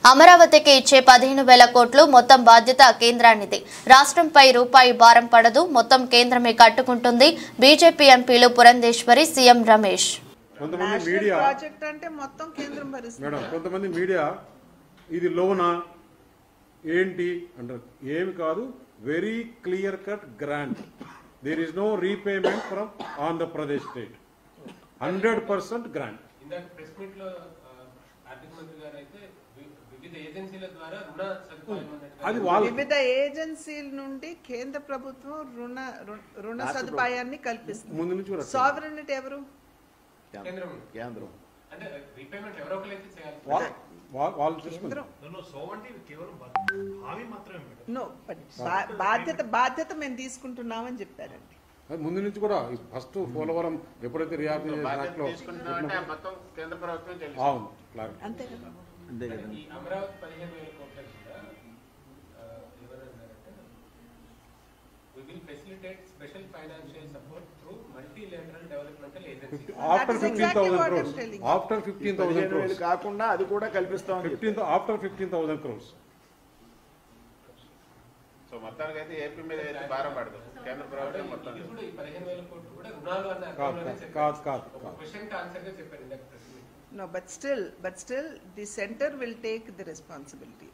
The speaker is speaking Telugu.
అమరావతికి ఇచ్చే 15,000 కోట్లు మొత్తం బాధ్యత కేంద్రానిది. రాష్ట్రంపై రూపాయి భారం పడదు, మొత్తం కేంద్రమే కట్టుకుంటుంది. బీజేపీ ఎంపీలు పురంధేశ్వరి, సీఎం రమేష్. కొంతమంది మీడియా ఇది లోనా ఏంటి అంటారు. ఏమి కాదు, very clear cut grant. There is no repayment from Andhra Pradesh state. 100% grant. వివిధ ఏజెన్సీల నుండి కేంద్ర ప్రభుత్వం రుణ సదుపాయాన్ని కల్పిస్తుంది. సావరెనిటీ ఎవరు? కేంద్రం. బాధ్యత మేము తీసుకుంటున్నామని చెప్పారండి. ముందు నుంచి కూడా ఫస్ట్ పోలవరం ఎప్పుడైతే రియాక్ట్ అవును అంతే కదా. ఆఫ్టర్ 15,000 crores కాకుండా అది కూడా కల్పిస్తాం. After 15,000 crores. సో మొత్తానికైతే ఏపీ మీద భారం పడదు కేంద్ర ప్రభుత్వం మొత్తం. No, but still, the center will take the responsibility.